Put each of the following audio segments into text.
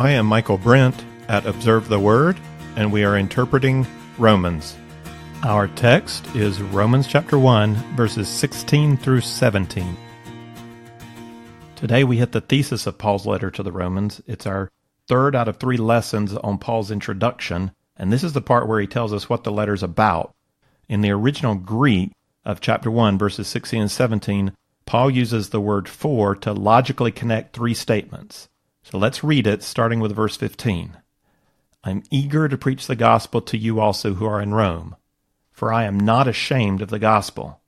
I am Michael Brent at Observe the Word, and we are interpreting Romans. Our text is Romans chapter 1, verses 16 through 17. Today we hit the thesis of Paul's letter to the Romans. It's our third out of 3 lessons on Paul's introduction, and this is the part where he tells us what the letter's about. In the original Greek of chapter 1, verses 16 and 17, Paul uses the word for to logically connect 3 statements. So let's read it, starting with verse 15. I'm eager to preach the gospel to you also who are in Rome, for I am not ashamed of the gospel,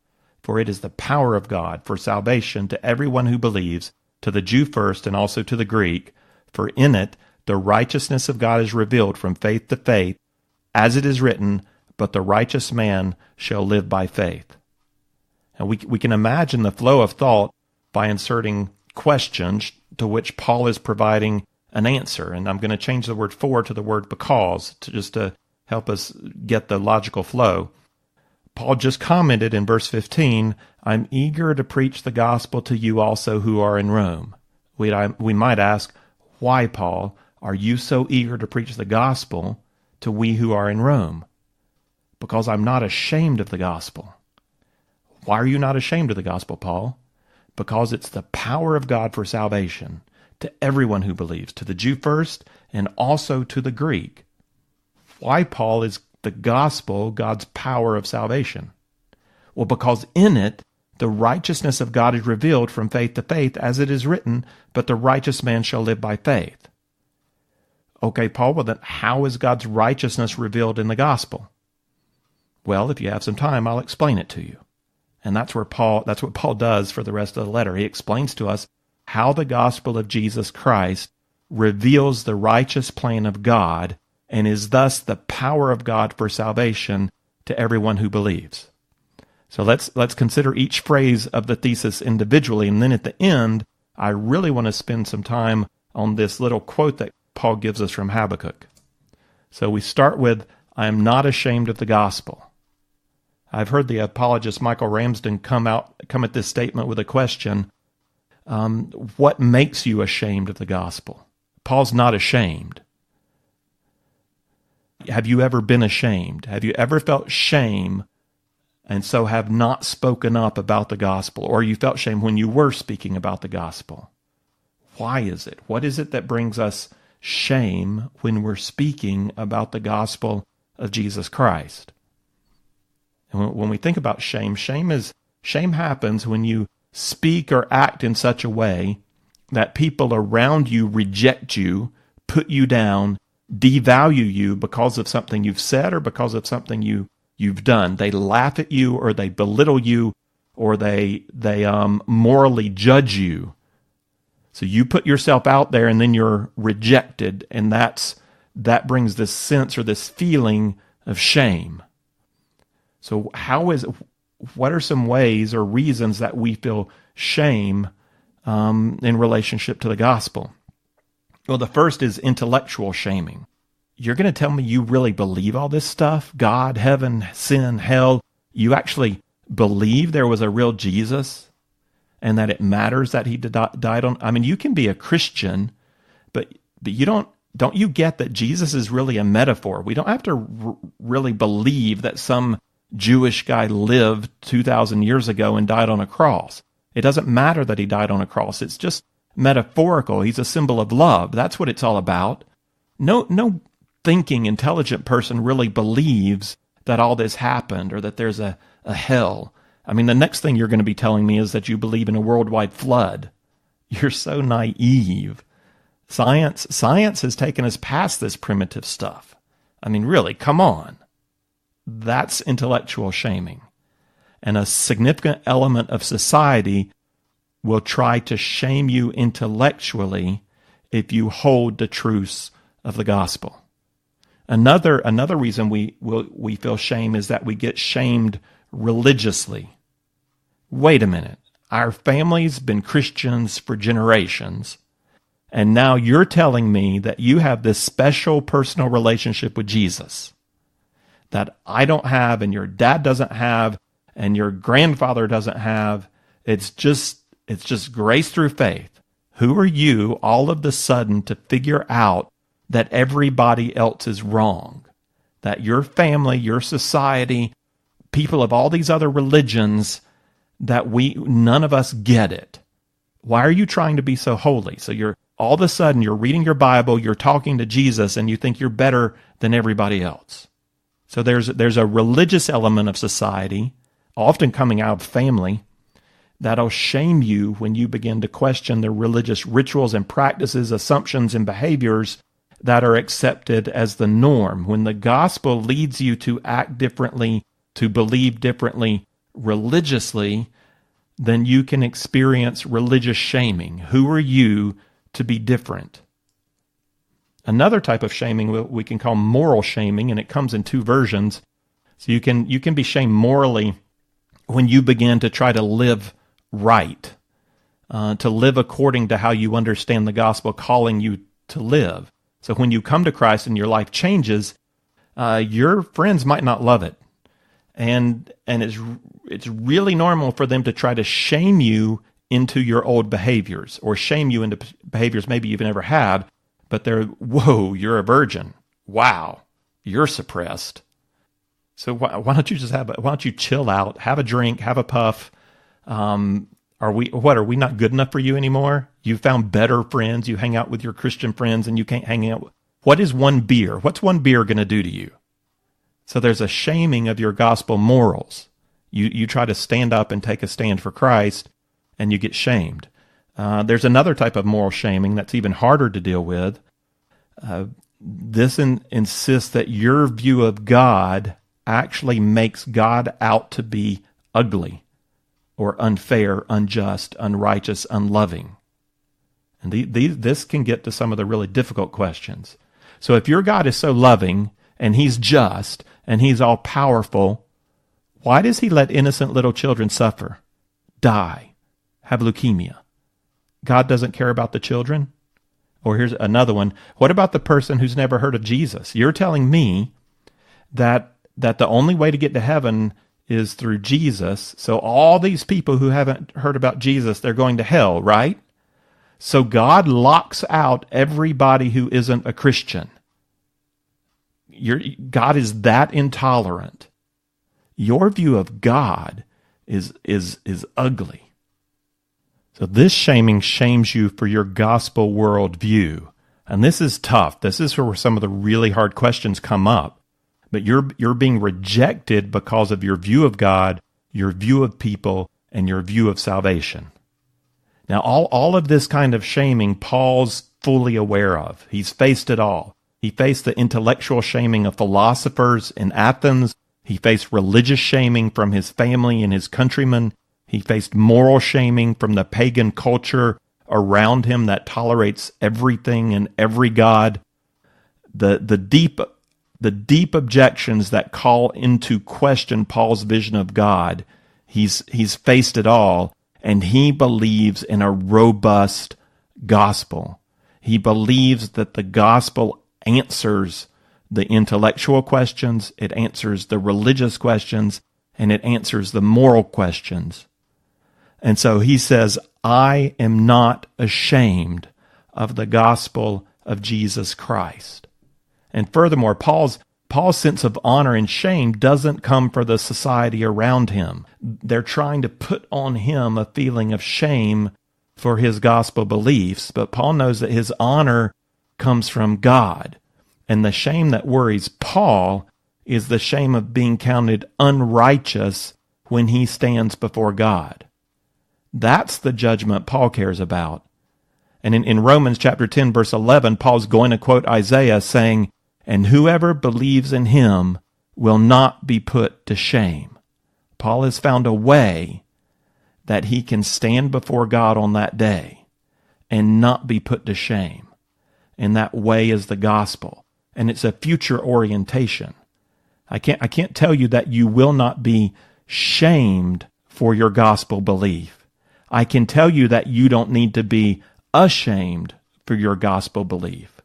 for it is the power of God for salvation to everyone who believes, to the Jew first and also to the Greek, for in it the righteousness of God is revealed from faith to faith, as it is written, but the righteous man shall live by faith. And we can imagine the flow of thought by inserting questions to which Paul is providing an answer. And I'm going to change the word for to the word because, to help us get the logical flow. Paul just commented in verse 15, I'm eager to preach the gospel to you also who are in Rome. We might ask, why, Paul, are you so eager to preach the gospel to we who are in Rome? Because I'm not ashamed of the gospel. Why are you not ashamed of the gospel, Paul? Because it's the power of God for salvation to everyone who believes, to the Jew first and also to the Greek. Why, Paul, is the gospel God's power of salvation? Well, because in it, the righteousness of God is revealed from faith to faith, as it is written, but the righteous man shall live by faith. Okay, Paul, well then how is God's righteousness revealed in the gospel? Well, if you have some time, I'll explain it to you. And that's what Paul does for the rest of the letter. He explains to us how the gospel of Jesus Christ reveals the righteous plan of God and is thus the power of God for salvation to everyone who believes. So let's consider each phrase of the thesis individually, and then at the end, I really want to spend some time on this little quote that Paul gives us from Habakkuk. So we start with, I am not ashamed of the gospel. I've heard the apologist Michael Ramsden come at this statement with a question, what makes you ashamed of the gospel? Paul's not ashamed. Have you ever been ashamed? Have you ever felt shame and so have not spoken up about the gospel? Or you felt shame when you were speaking about the gospel? Why is it? What is it that brings us shame when we're speaking about the gospel of Jesus Christ? And when we think about shame happens when you speak or act in such a way that people around you reject you, put you down, devalue you because of something you've said or because of something you've done. They laugh at you or they belittle you or they morally judge you. So you put yourself out there and then you're rejected, and that brings this sense or this feeling of shame. So what are some ways or reasons that we feel shame in relationship to the gospel? Well, the first is intellectual shaming. You're going to tell me you really believe all this stuff? God, heaven, sin, hell. You actually believe there was a real Jesus and that it matters that he died on? I mean, you can be a Christian, but you don't you get that Jesus is really a metaphor? We don't have to really believe that some Jewish guy lived 2,000 years ago and died on a cross. It doesn't matter that he died on a cross. It's just metaphorical. He's a symbol of love. That's what it's all about. No thinking, intelligent person really believes that all this happened or that there's a hell. I mean, the next thing you're going to be telling me is that you believe in a worldwide flood. You're so naive. Science has taken us past this primitive stuff. I mean, really, come on. That's intellectual shaming. And a significant element of society will try to shame you intellectually if you hold the truths of the gospel. Another reason we feel shame is that we get shamed religiously. Wait a minute. Our family's been Christians for generations, and now you're telling me that you have this special personal relationship with Jesus that I don't have and your dad doesn't have and your grandfather doesn't have. It's just grace through faith. Who are you all of the sudden to figure out that everybody else is wrong? That your family, your society, people of all these other religions, that none of us get it. Why are you trying to be so holy? So you're all of a sudden, you're reading your Bible, you're talking to Jesus, and you think you're better than everybody else. So there's a religious element of society, often coming out of family, that'll shame you when you begin to question the religious rituals and practices, assumptions and behaviors that are accepted as the norm. When the gospel leads you to act differently, to believe differently religiously, then you can experience religious shaming. Who are you to be different? Another type of shaming we can call moral shaming, and it comes in two versions. So you can be shamed morally when you begin to try to live right, to live according to how you understand the gospel calling you to live. So when you come to Christ and your life changes, your friends might not love it. And it's really normal for them to try to shame you into your old behaviors, or shame you into behaviors maybe you've never had, but they're, whoa, you're a virgin. Wow, you're suppressed. So why don't you why don't you chill out, have a drink, have a puff? Are we not good enough for you anymore? You found better friends. You hang out with your Christian friends and you can't hang out. What is one beer? What's one beer going to do to you? So there's a shaming of your gospel morals. You try to stand up and take a stand for Christ, and you get shamed. There's another type of moral shaming that's even harder to deal with. This insists that your view of God actually makes God out to be ugly or unfair, unjust, unrighteous, unloving. And this can get to some of the really difficult questions. So if your God is so loving, and he's just, and he's all-powerful, why does he let innocent little children suffer, die, have leukemia? God doesn't care about the children? Or here's another one. What about the person who's never heard of Jesus? You're telling me that the only way to get to heaven is through Jesus. So all these people who haven't heard about Jesus, they're going to hell, right? So God locks out everybody who isn't a Christian. God is that intolerant. Your view of God is ugly. So this shaming shames you for your gospel worldview. And this is tough. This is where some of the really hard questions come up. But you're being rejected because of your view of God, your view of people, and your view of salvation. Now, all of this kind of shaming, Paul's fully aware of. He's faced it all. He faced the intellectual shaming of philosophers in Athens. He faced religious shaming from his family and his countrymen. He faced moral shaming from the pagan culture around him that tolerates everything and every god. The deep objections that call into question Paul's vision of God, he's faced it all, and he believes in a robust gospel. He believes that the gospel answers the intellectual questions, it answers the religious questions, and it answers the moral questions. And so he says, I am not ashamed of the gospel of Jesus Christ. And furthermore, Paul's sense of honor and shame doesn't come from the society around him. They're trying to put on him a feeling of shame for his gospel beliefs, but Paul knows that his honor comes from God. And the shame that worries Paul is the shame of being counted unrighteous when he stands before God. That's the judgment Paul cares about. And in Romans chapter 10, verse 11, Paul's going to quote Isaiah saying, and whoever believes in him will not be put to shame. Paul has found a way that he can stand before God on that day and not be put to shame. And that way is the gospel. And it's a future orientation. I can't tell you that you will not be shamed for your gospel belief. I can tell you that you don't need to be ashamed for your gospel belief.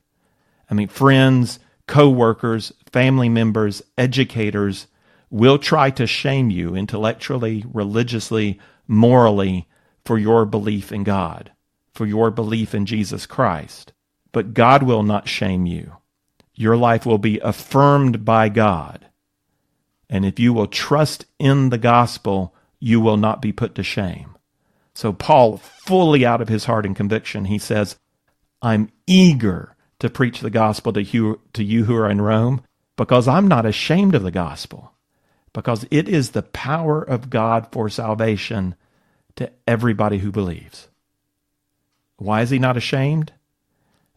I mean, friends, co-workers, family members, educators will try to shame you intellectually, religiously, morally for your belief in God. for your belief in Jesus Christ. But God will not shame you. Your life will be affirmed by God. And if you will trust in the gospel, you will not be put to shame. So Paul, fully out of his heart and conviction, he says, I'm eager to preach the gospel to you who are in Rome, because I'm not ashamed of the gospel, because it is the power of God for salvation to everybody who believes. Why is he not ashamed?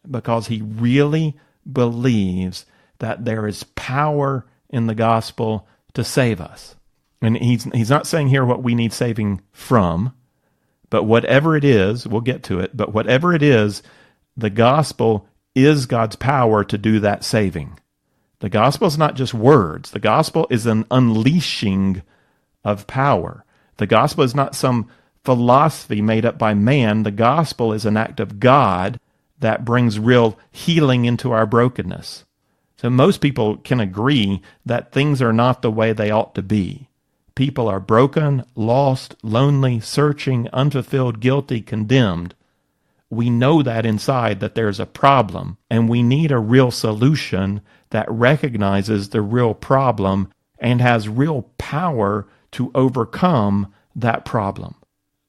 Because he really believes that there is power in the gospel to save us. And he's not saying here what we need saving from, but whatever it is, we'll get to it, but whatever it is, the gospel is God's power to do that saving. The gospel is not just words. The gospel is an unleashing of power. The gospel is not some philosophy made up by man. The gospel is an act of God that brings real healing into our brokenness. So most people can agree that things are not the way they ought to be. People are broken, lost, lonely, searching, unfulfilled, guilty, condemned. We know that inside that there's a problem, and we need a real solution that recognizes the real problem and has real power to overcome that problem.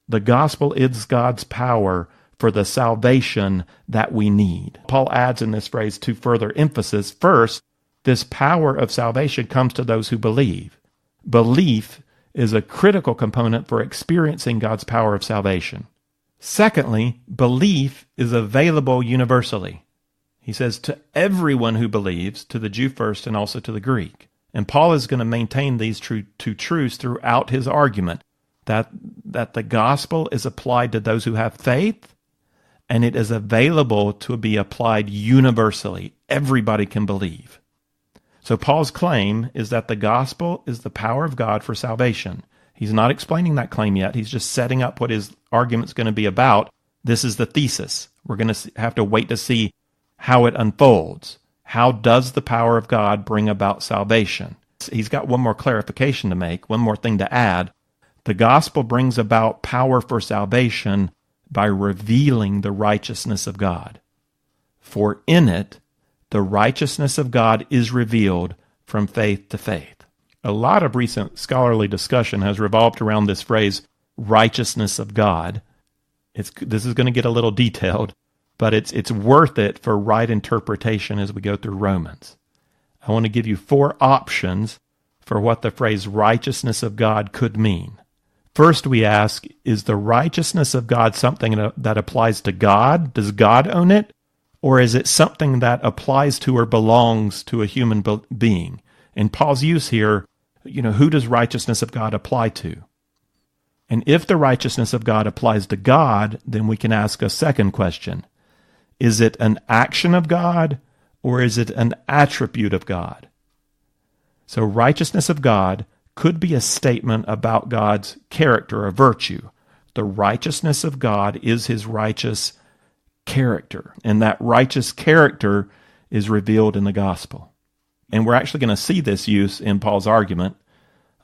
The gospel is God's power for the salvation that we need. Paul adds in this phrase to further emphasis. First, this power of salvation comes to those who believe. Belief is a critical component for experiencing God's power of salvation. Secondly, belief is available universally. He says to everyone who believes, to the Jew first and also to the Greek. And Paul is going to maintain these two truths throughout his argument, that the gospel is applied to those who have faith, and it is available to be applied universally. Everybody can believe. So Paul's claim is that the gospel is the power of God for salvation. He's not explaining that claim yet. He's just setting up what his argument's going to be about. This is the thesis. We're going to have to wait to see how it unfolds. How does the power of God bring about salvation? He's got one more clarification to make, one more thing to add. The gospel brings about power for salvation by revealing the righteousness of God. For in it, the righteousness of God is revealed from faith to faith. A lot of recent scholarly discussion has revolved around this phrase, righteousness of God. This is going to get a little detailed, but it's worth it for right interpretation as we go through Romans. I want to give you 4 options for what the phrase righteousness of God could mean. First, we ask, is the righteousness of God something that applies to God? Does God own it? Or is it something that applies to or belongs to a human being? In Paul's use here, who does righteousness of God apply to? And if the righteousness of God applies to God, then we can ask a second question. Is it an action of God, or is it an attribute of God? So righteousness of God could be a statement about God's character or virtue. The righteousness of God is his righteous character, and that righteous character is revealed in the gospel. And we're actually going to see this use in Paul's argument.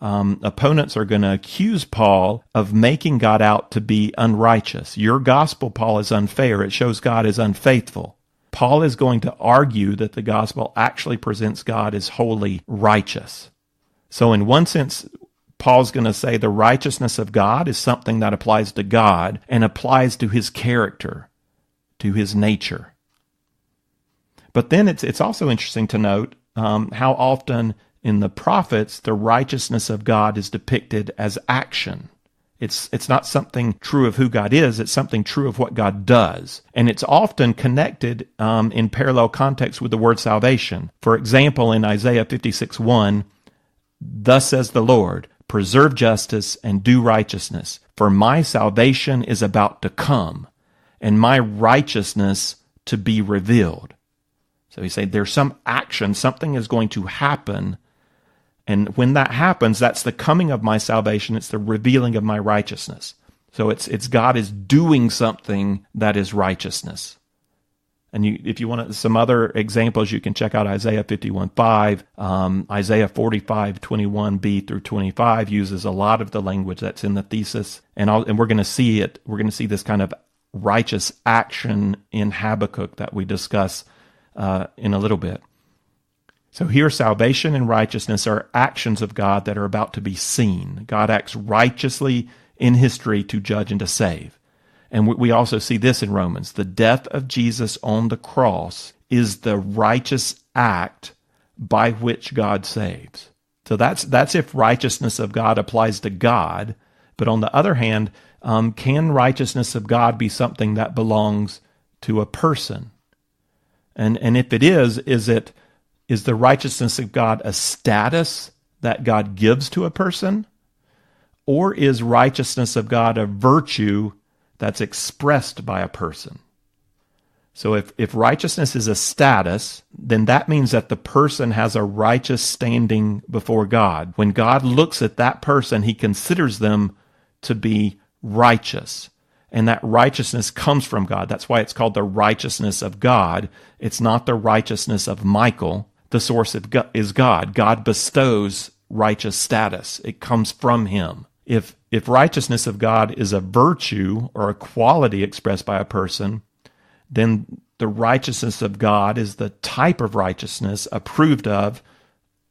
Opponents are going to accuse Paul of making God out to be unrighteous. Your gospel, Paul, is unfair. It shows God is unfaithful. Paul is going to argue that the gospel actually presents God as wholly righteous. So in one sense, Paul's going to say the righteousness of God is something that applies to God and applies to his character, to his nature. But then it's also interesting to note how often in the prophets the righteousness of God is depicted as action. It's not something true of who God is, it's something true of what God does. And it's often connected in parallel context with the word salvation. For example, in Isaiah 56:1, thus says the Lord, preserve justice and do righteousness, for my salvation is about to come, and my righteousness to be revealed. So he's saying there's some action, something is going to happen, and when that happens, that's the coming of my salvation, it's the revealing of my righteousness. So it's God is doing something that is righteousness. And if you want some other examples, you can check out Isaiah 51:5. Isaiah 45:21b through 25 uses a lot of the language that's in the thesis, and we're going to see it. We're going to see this kind of righteous action in Habakkuk that we discuss in a little bit. So here, salvation and righteousness are actions of God that are about to be seen. God acts righteously in history to judge and to save. And we also see this in Romans. The death of Jesus on the cross is the righteous act by which God saves. So that's if righteousness of God applies to God. But on the other hand, can righteousness of God be something that belongs to a person? And if it is the righteousness of God a status that God gives to a person? Or is righteousness of God a virtue that's expressed by a person? So if righteousness is a status, then that means that the person has a righteous standing before God. When God looks at that person, he considers them to be righteous. And that righteousness comes from God. That's why it's called the righteousness of God. It's not the righteousness of Michael. The source is God. God bestows righteous status. It comes from him. If righteousness of God is a virtue or a quality expressed by a person, then the righteousness of God is the type of righteousness approved of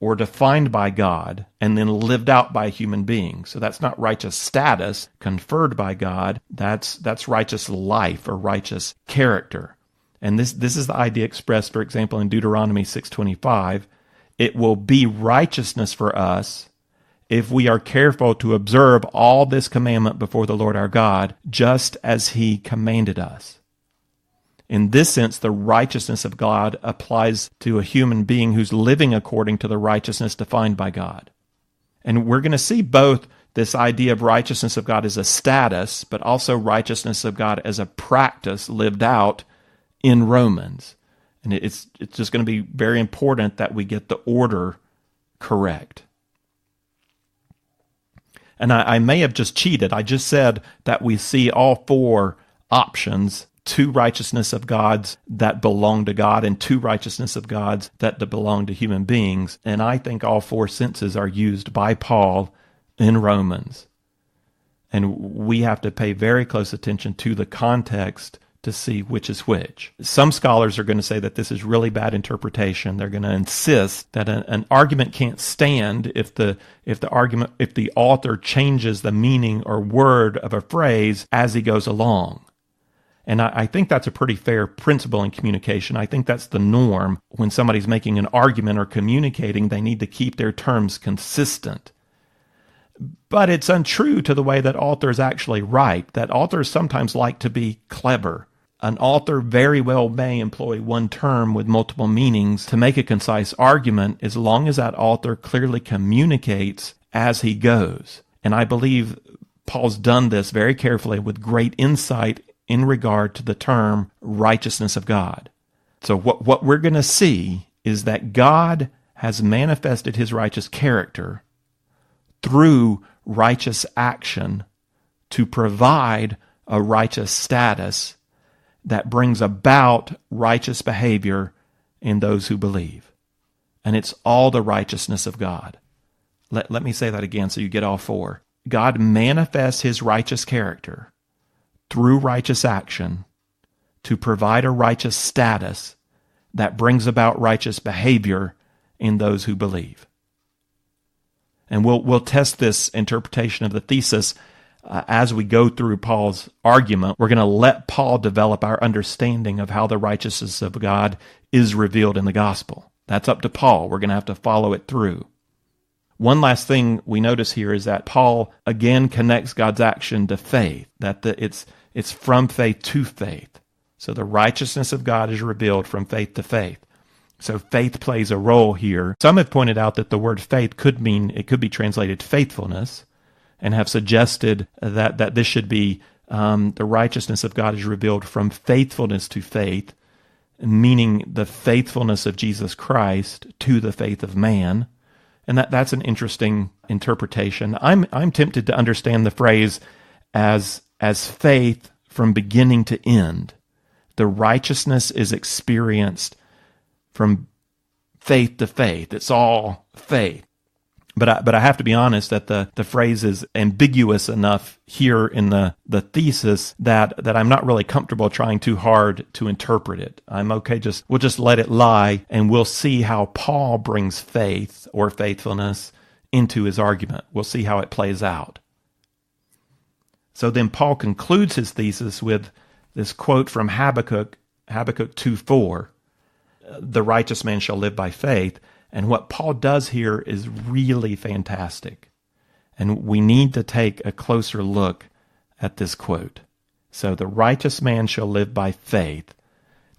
or defined by God and then lived out by a human being. So that's not righteous status conferred by God. That's righteous life or righteous character. And this is the idea expressed, for example, in Deuteronomy 6:25. It will be righteousness for us if we are careful to observe all this commandment before the Lord our God, just as he commanded us. In this sense, the righteousness of God applies to a human being who's living according to the righteousness defined by God. And we're going to see both this idea of righteousness of God as a status, but also righteousness of God as a practice lived out in Romans. And it's just going to be very important that we get the order correct. And I may have just cheated. I just said that we see all four options: two righteousness of God's that belong to God and two righteousness of God's that belong to human beings. And I think all four senses are used by Paul in Romans. And we have to pay very close attention to the context to see which is which. Some scholars are going to say that this is really bad interpretation. They're going to insist that an argument can't stand if the author changes the meaning or word of a phrase as he goes along. And I think that's a pretty fair principle in communication. I think that's the norm. When somebody's making an argument or communicating, they need to keep their terms consistent. But it's untrue to the way that authors actually write, that authors sometimes like to be clever. An author very well may employ one term with multiple meanings to make a concise argument, as long as that author clearly communicates as he goes. And I believe Paul's done this very carefully with great insight in regard to the term righteousness of God. So what we're going to see is that God has manifested his righteous character through righteous action to provide a righteous status that brings about righteous behavior in those who believe. And it's all the righteousness of God. Let me say that again so you get all four. God manifests his righteous character through righteous action to provide a righteous status that brings about righteous behavior in those who believe. And we'll test this interpretation of the thesis as we go through Paul's argument. We're going to let Paul develop our understanding of how the righteousness of God is revealed in the gospel. That's up to Paul. We're going to have to follow it through. One last thing we notice here is that Paul again connects God's action to faith, that it's from faith to faith. So the righteousness of God is revealed from faith to faith. So faith plays a role here. Some have pointed out that the word faith could be translated faithfulness, and have suggested that this should be the righteousness of God is revealed from faithfulness to faith, meaning the faithfulness of Jesus Christ to the faith of man. And that's an interesting interpretation. I'm tempted to understand the phrase as faith from beginning to end. The righteousness is experienced from faith to faith. It's all faith. But I have to be honest that the phrase is ambiguous enough here in the thesis that I'm not really comfortable trying too hard to interpret it. I'm okay, we'll just let it lie, and we'll see how Paul brings faith or faithfulness into his argument. We'll see how it plays out. So then Paul concludes his thesis with this quote from Habakkuk 2:4, "The righteous man shall live by faith." And what Paul does here is really fantastic. And we need to take a closer look at this quote. So the righteous man shall live by faith.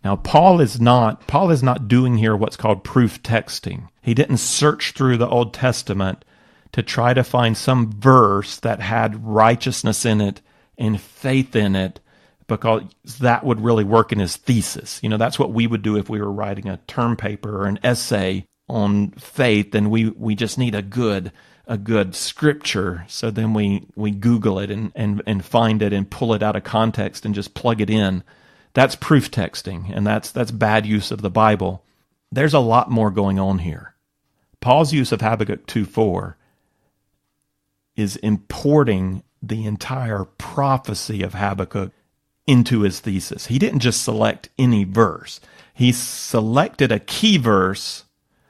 Now, Paul is not doing here what's called proof texting. He didn't search through the Old Testament to try to find some verse that had righteousness in it and faith in it, because that would really work in his thesis. That's what we would do if we were writing a term paper or an essay on faith, and we just need a good scripture. So then we Google it and find it and pull it out of context and just plug it in. That's proof texting, and that's bad use of the Bible. There's a lot more going on here. Paul's use of Habakkuk 2:4 is importing the entire prophecy of Habakkuk into his thesis. He didn't just select any verse. He selected a key verse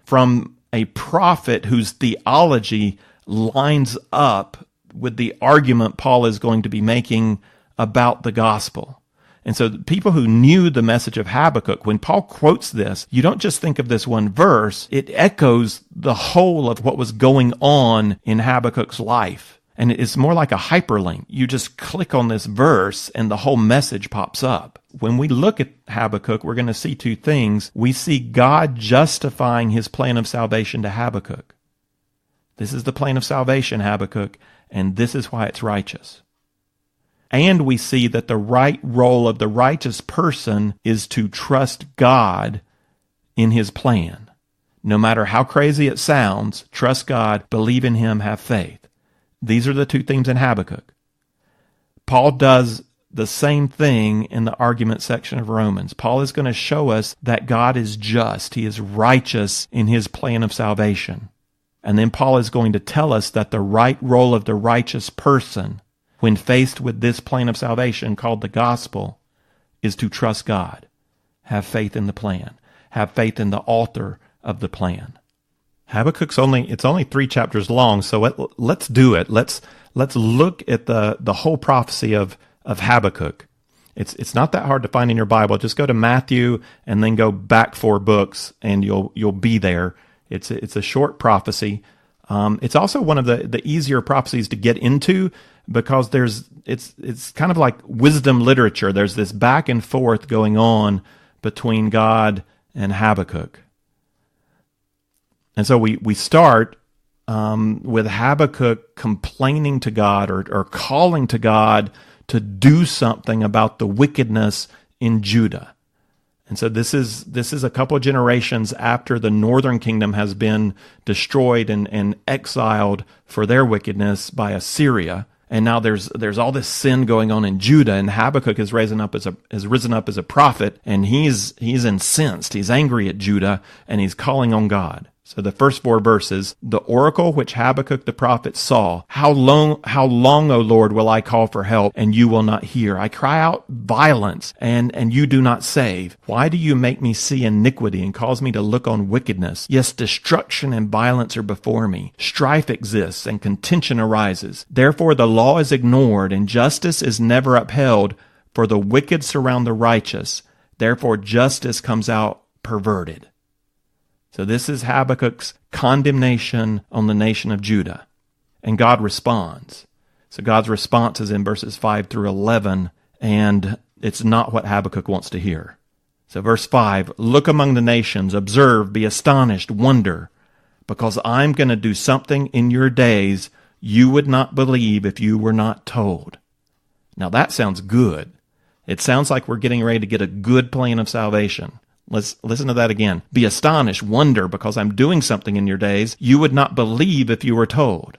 from a prophet whose theology lines up with the argument Paul is going to be making about the gospel. And so people who knew the message of Habakkuk, when Paul quotes this, you don't just think of this one verse, it echoes the whole of what was going on in Habakkuk's life. And it's more like a hyperlink. You just click on this verse and the whole message pops up. When we look at Habakkuk, we're going to see two things. We see God justifying his plan of salvation to Habakkuk. This is the plan of salvation, Habakkuk, and this is why it's righteous. And we see that the right role of the righteous person is to trust God in his plan. No matter how crazy it sounds, trust God, believe in him, have faith. These are the two themes in Habakkuk. Paul does the same thing in the argument section of Romans. Paul is going to show us that God is just. He is righteous in his plan of salvation. And then Paul is going to tell us that the right role of the righteous person, when faced with this plan of salvation called the gospel, is to trust God. Have faith in the plan. Have faith in the author of the plan. Habakkuk's only 3 chapters long, so let's do it. Let's look at the whole prophecy of Habakkuk. It's not that hard to find in your Bible. Just go to Matthew and then go back 4 books, and you'll be there. It's a short prophecy. It's also one of the easier prophecies to get into, because it's kind of like wisdom literature. There's this back and forth going on between God and Habakkuk. And so we start with Habakkuk complaining to God or calling to God to do something about the wickedness in Judah. And so this is a couple of generations after the northern kingdom has been destroyed and exiled for their wickedness by Assyria. And now there's all this sin going on in Judah, and Habakkuk has risen up as a prophet, and he's incensed. He's angry at Judah, and he's calling on God. So the first 4 verses, the oracle which Habakkuk the prophet saw, how long, O Lord, will I call for help, and you will not hear? I cry out violence, and you do not save. Why do you make me see iniquity and cause me to look on wickedness? Yes, destruction and violence are before me. Strife exists, and contention arises. Therefore the law is ignored, and justice is never upheld, for the wicked surround the righteous. Therefore justice comes out perverted. So this is Habakkuk's condemnation on the nation of Judah. And God responds. So God's response is in verses 5 through 11, and it's not what Habakkuk wants to hear. So verse 5, look among the nations, observe, be astonished, wonder, because I'm going to do something in your days you would not believe if you were not told. Now that sounds good. It sounds like we're getting ready to get a good plan of salvation. Let's listen to that again. Be astonished, wonder, because I'm doing something in your days you would not believe if you were told.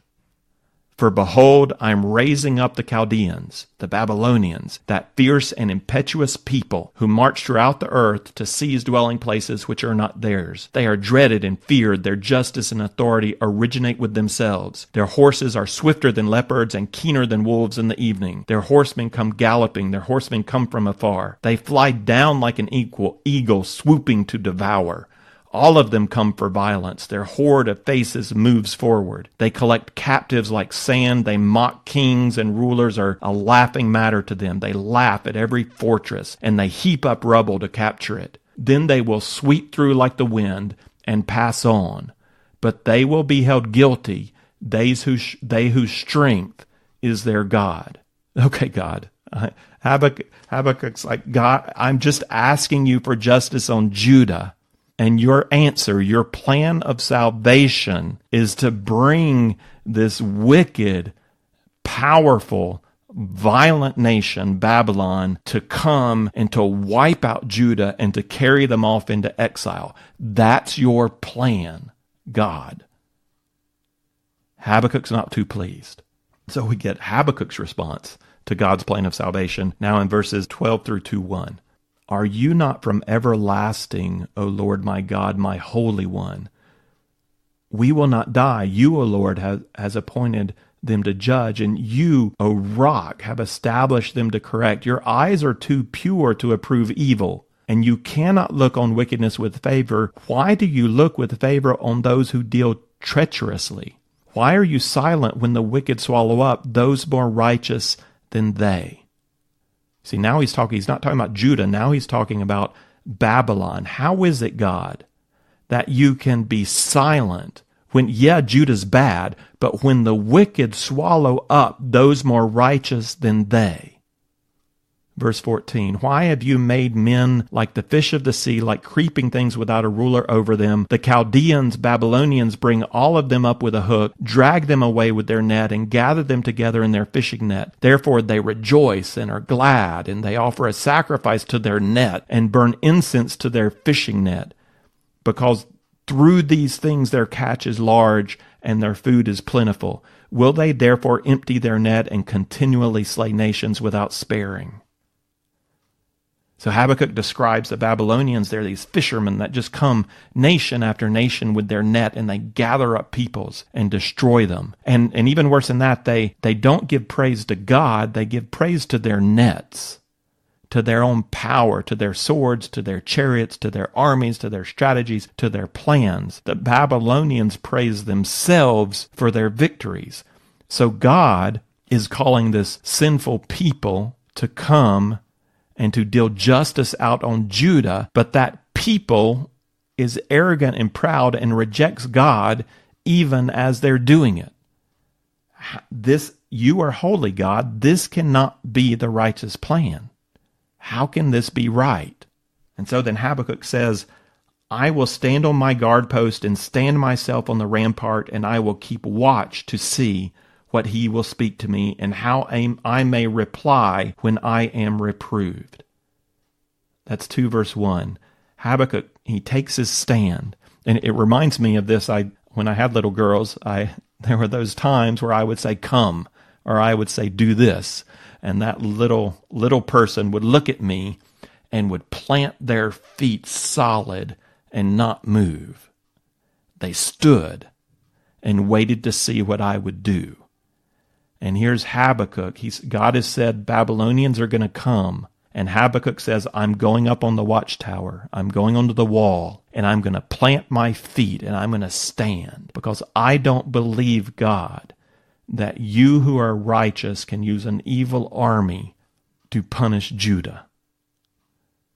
For behold, I am raising up the Chaldeans, the Babylonians, that fierce and impetuous people who march throughout the earth to seize dwelling places which are not theirs. They are dreaded and feared. Their justice and authority originate with themselves. Their horses are swifter than leopards and keener than wolves in the evening. Their horsemen come galloping. Their horsemen come from afar. They fly down like an eagle swooping to devour. All of them come for violence. Their horde of faces moves forward. They collect captives like sand. They mock kings and rulers are a laughing matter to them. They laugh at every fortress, and they heap up rubble to capture it. Then they will sweep through like the wind and pass on. But they will be held guilty, they whose strength is their God. Okay, God. Habakkuk's like, God, I'm just asking you for justice on Judah. And your answer, your plan of salvation is to bring this wicked, powerful, violent nation, Babylon, to come and to wipe out Judah and to carry them off into exile. That's your plan, God. Habakkuk's not too pleased. So we get Habakkuk's response to God's plan of salvation now in verses 12 through 2:1. Are you not from everlasting, O Lord my God, my Holy One? We will not die. You, O Lord, has appointed them to judge, and you, O Rock, have established them to correct. Your eyes are too pure to approve evil, and you cannot look on wickedness with favor. Why do you look with favor on those who deal treacherously? Why are you silent when the wicked swallow up those more righteous than they? See, now he's not talking about Judah. Now he's talking about Babylon. How is it, God, that you can be silent when, Judah's bad, but when the wicked swallow up those more righteous than they? Verse 14, why have you made men like the fish of the sea, like creeping things without a ruler over them? The Chaldeans, Babylonians, bring all of them up with a hook, drag them away with their net, and gather them together in their fishing net. Therefore they rejoice and are glad, and they offer a sacrifice to their net, and burn incense to their fishing net. Because through these things their catch is large, and their food is plentiful. Will they therefore empty their net and continually slay nations without sparing? So Habakkuk describes the Babylonians. They're these fishermen that just come nation after nation with their net, and they gather up peoples and destroy them. And even worse than that, they don't give praise to God. They give praise to their nets, to their own power, to their swords, to their chariots, to their armies, to their strategies, to their plans. The Babylonians praise themselves for their victories. So God is calling this sinful people to come and to deal justice out on Judah, but that people is arrogant and proud and rejects God even as they're doing it. You are holy, God. This cannot be the righteous plan. How can this be right? And so then Habakkuk says, I will stand on my guard post and stand myself on the rampart, and I will keep watch to see what he will speak to me, and how I may reply when I am reproved. That's 2 verse 1. Habakkuk, he takes his stand. And it reminds me of this. When I had little girls, there were those times where I would say, come, or I would say, do this. And that little person would look at me and would plant their feet solid and not move. They stood and waited to see what I would do. And here's Habakkuk. God has said Babylonians are going to come. And Habakkuk says, I'm going up on the watchtower. I'm going onto the wall. And I'm going to plant my feet and I'm going to stand. Because I don't believe, God, that you who are righteous can use an evil army to punish Judah.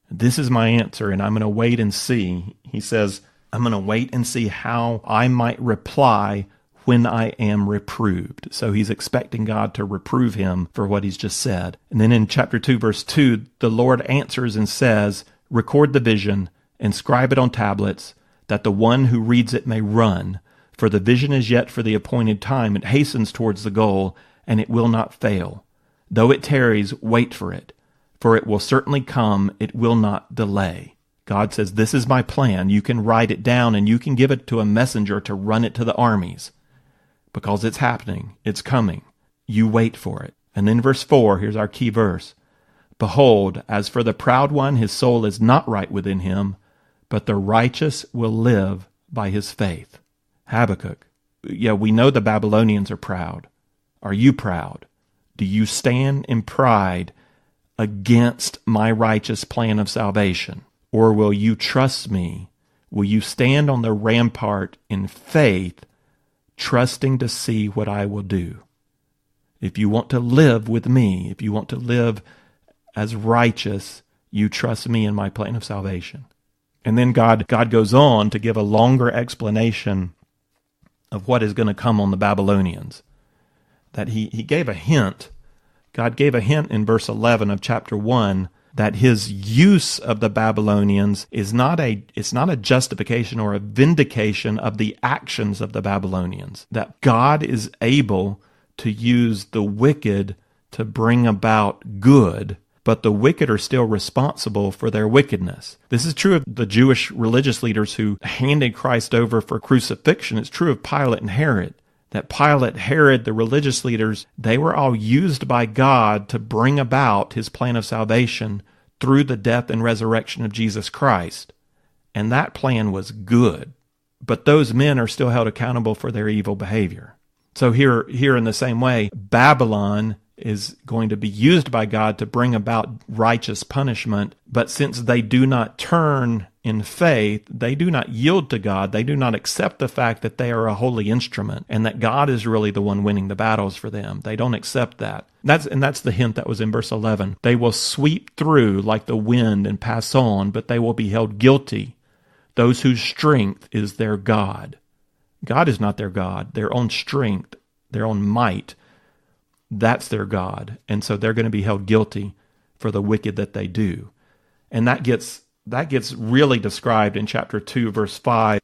This is my answer, and I'm going to wait and see. He says, I'm going to wait and see how I might reply when I am reproved. So he's expecting God to reprove him for what he's just said. And then in chapter 2, verse 2, the Lord answers and says, record the vision, inscribe it on tablets, that the one who reads it may run. For the vision is yet for the appointed time. It hastens towards the goal, and it will not fail. Though it tarries, wait for it. For it will certainly come, it will not delay. God says, this is my plan. You can write it down, and you can give it to a messenger to run it to the armies. because it's happening. It's coming. You wait for it. And then verse 4, here's our key verse. Behold, as for the proud one, his soul is not right within him, but the righteous will live by his faith. Habakkuk. Yeah, we know the Babylonians are proud. Are you proud? Do you stand in pride against my righteous plan of salvation? Or will you trust me? Will you stand on the rampart in faith, trusting to see what I will do? If you want to live with me, if you want to live as righteous, you trust me in my plan of salvation. And then God goes on to give a longer explanation of what is going to come on the Babylonians. That he gave a hint. God gave a hint in verse 11 of chapter 1 that his use of the Babylonians is not a justification or a vindication of the actions of the Babylonians. That God is able to use the wicked to bring about good, but the wicked are still responsible for their wickedness. This is true of the Jewish religious leaders who handed Christ over for crucifixion. It's true of Pilate and Herod. That Pilate, Herod, the religious leaders, they were all used by God to bring about his plan of salvation through the death and resurrection of Jesus Christ. And that plan was good. But those men are still held accountable for their evil behavior. So here in the same way, Babylon is going to be used by God to bring about righteous punishment. But since they do not turn in faith, they do not yield to God, they do not accept the fact that they are a holy instrument and that God is really the one winning the battles for them. They don't accept that. That's the hint that was in verse 11. They will sweep through like the wind and pass on, but they will be held guilty. Those whose strength is their God. God is not their God. Their own strength, their own might, that's their God. And so they're going to be held guilty for the wicked that they do. And that gets really described in chapter 2, verse 5,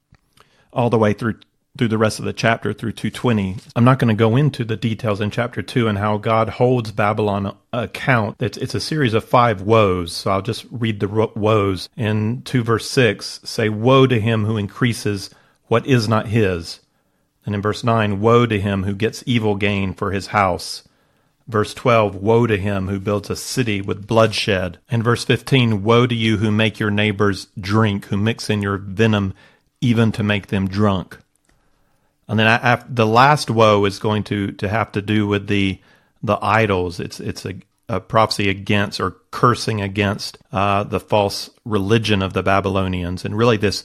all the way through the rest of the chapter through 2:20. I'm not going to go into the details in chapter 2 and how God holds Babylon account. It's a series of 5 woes, so I'll just read the woes. In 2 verse 6, say, woe to him who increases what is not his. And in verse 9, woe to him who gets evil gain for his house. Verse 12, woe to him who builds a city with bloodshed. And verse 15, woe to you who make your neighbors drink, who mix in your venom even to make them drunk. And then the last woe is going to have to do with the idols. It's a prophecy against or cursing against the false religion of the Babylonians. And really this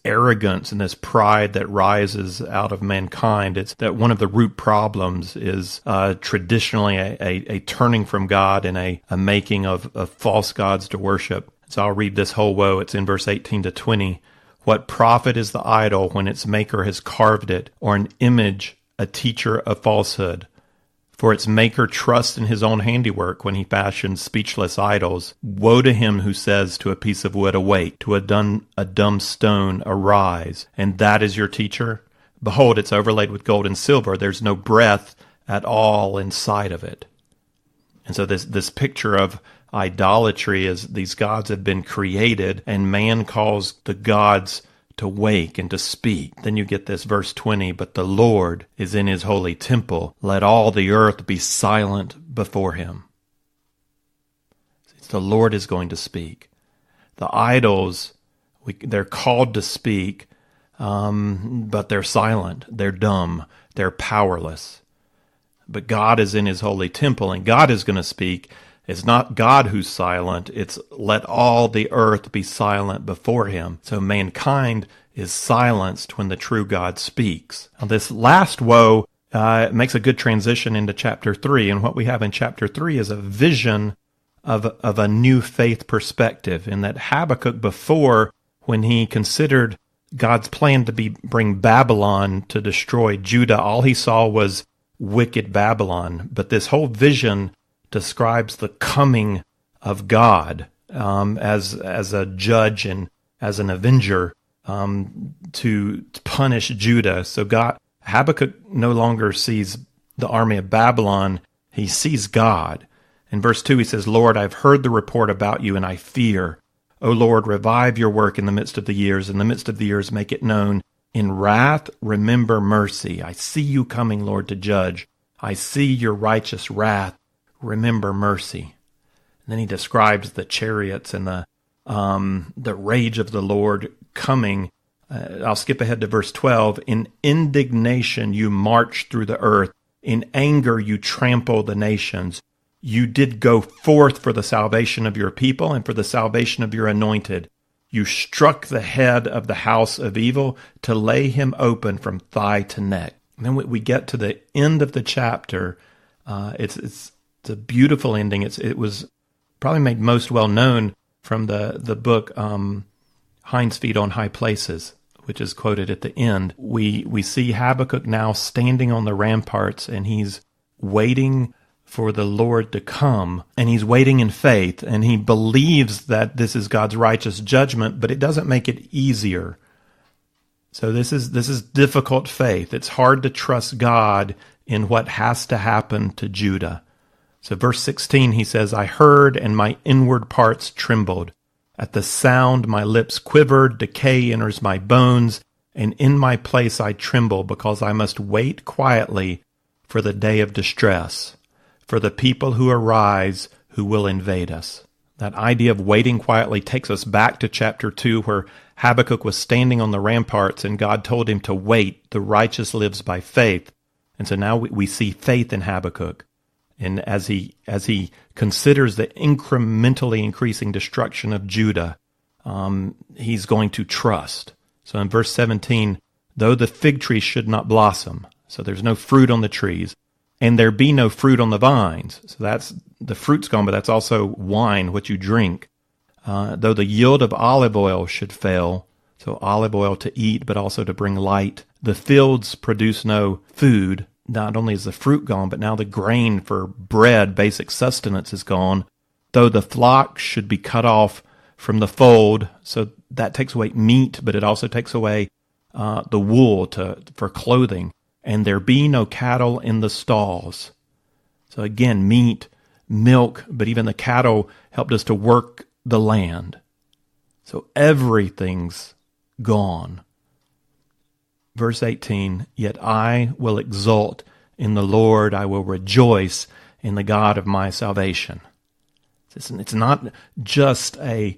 arrogance and this pride that rises out of mankind. It's that one of the root problems is traditionally a turning from God and a making of false gods to worship. So I'll read this whole woe. It's in verse 18 to 20. What profit is the idol when its maker has carved it, or an image, a teacher of falsehood? For its maker trusts in his own handiwork when he fashions speechless idols. Woe to him who says to a piece of wood, awake, to a dumb stone, arise, and that is your teacher? Behold, it's overlaid with gold and silver. There's no breath at all inside of it. And so this picture of idolatry is these gods have been created, and man calls the gods to wake and to speak. Then you get this verse 20, but the Lord is in his holy temple. Let all the earth be silent before him. The Lord is going to speak. The idols, they're called to speak, but they're silent. They're dumb. They're powerless. But God is in his holy temple, and God is going to speak. It's not God who's silent. It's let all the earth be silent before him. So mankind is silenced when the true God speaks. Now this last woe makes a good transition into chapter 3. And what we have in chapter 3 is a vision of a new faith perspective. In that Habakkuk before, when he considered God's plan to bring Babylon to destroy Judah, all he saw was wicked Babylon. But this whole vision describes the coming of God as a judge and as an avenger to punish Judah. So Habakkuk no longer sees the army of Babylon, he sees God. In verse 2 he says, Lord, I've heard the report about you and I fear. O Lord, revive your work in the midst of the years. In the midst of the years make it known. In wrath, remember mercy. I see you coming, Lord, to judge. I see your righteous wrath. Remember mercy. And then he describes the chariots and the rage of the Lord coming. I'll skip ahead to verse 12. In indignation you march through the earth. In anger you trample the nations. You did go forth for the salvation of your people and for the salvation of your anointed. You struck the head of the house of evil to lay him open from thigh to neck. And then we get to the end of the chapter. It's a beautiful ending. It was probably made most well known from the book Hind's Feet on High Places, which is quoted at the end. We see Habakkuk now standing on the ramparts, and he's waiting for the Lord to come, and he's waiting in faith, and he believes that this is God's righteous judgment, but it doesn't make it easier. So this is difficult faith. It's hard to trust God in what has to happen to Judah. So verse 16, he says, I heard, and my inward parts trembled. At the sound my lips quivered, decay enters my bones, and in my place I tremble, because I must wait quietly for the day of distress, for the people who arise who will invade us. That idea of waiting quietly takes us back to chapter 2, where Habakkuk was standing on the ramparts and God told him to wait. The righteous lives by faith. And so now we see faith in Habakkuk. And as he considers the incrementally increasing destruction of Judah, he's going to trust. So in verse 17, though the fig tree should not blossom, so there's no fruit on the trees, and there be no fruit on the vines. So that's the fruit's gone, but that's also wine, what you drink. Though the yield of olive oil should fail, so olive oil to eat, but also to bring light. The fields produce no food. Not only is the fruit gone, but now the grain for bread, basic sustenance, is gone. Though the flock should be cut off from the fold, so that takes away meat, but it also takes away the wool for clothing. And there be no cattle in the stalls. So again, meat, milk, but even the cattle helped us to work the land. So everything's gone. Verse 18, yet I will exult in the Lord, I will rejoice in the God of my salvation. It's not just a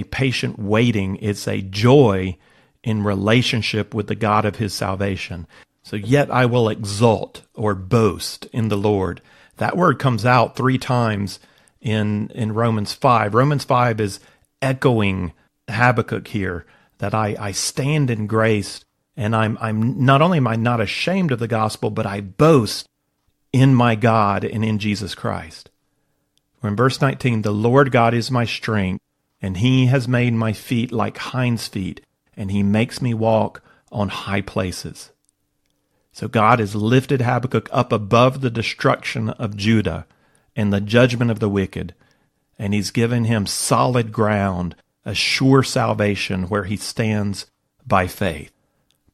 patient waiting, it's a joy in relationship with the God of his salvation. So yet I will exult or boast in the Lord. That word comes out 3 times in Romans 5. Romans 5 is echoing Habakkuk here, that I stand in grace, and I'm not only am I not ashamed of the gospel, but I boast in my God and in Jesus Christ. Or in verse 19, the Lord God is my strength, and he has made my feet like hinds' feet, and he makes me walk on high places. So God has lifted Habakkuk up above the destruction of Judah and the judgment of the wicked, and he's given him solid ground, a sure salvation where he stands by faith.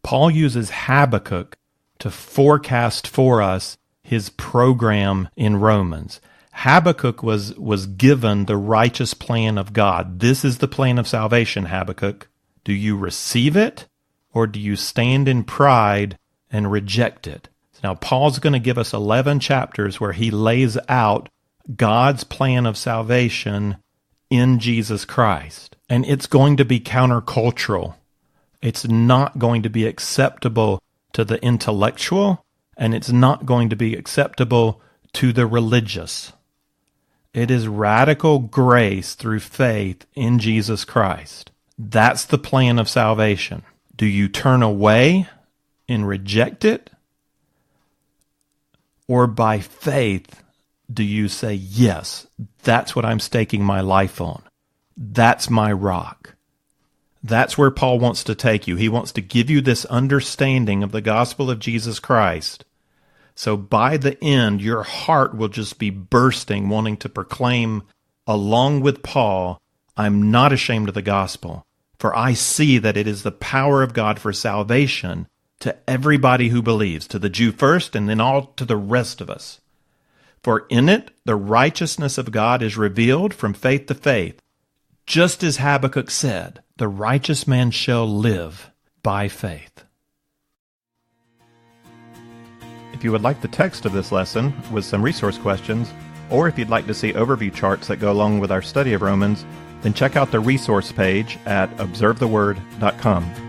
Paul uses Habakkuk to forecast for us his program in Romans. Habakkuk was given the righteous plan of God. This is the plan of salvation, Habakkuk. Do you receive it, or do you stand in pride and reject it? So now Paul's going to give us 11 chapters where he lays out God's plan of salvation in Jesus Christ. And it's going to be countercultural. It's not going to be acceptable to the intellectual, and it's not going to be acceptable to the religious. It is radical grace through faith in Jesus Christ. That's the plan of salvation. Do you turn away and reject it? Or by faith, do you say, yes, that's what I'm staking my life on. That's my rock. That's where Paul wants to take you. He wants to give you this understanding of the gospel of Jesus Christ. So by the end, your heart will just be bursting, wanting to proclaim, along with Paul, I'm not ashamed of the gospel, for I see that it is the power of God for salvation to everybody who believes, to the Jew first, and then all to the rest of us. For in it, the righteousness of God is revealed from faith to faith. Just as Habakkuk said, the righteous man shall live by faith. If you would like the text of this lesson with some resource questions, or if you'd like to see overview charts that go along with our study of Romans, then check out the resource page at observetheword.com.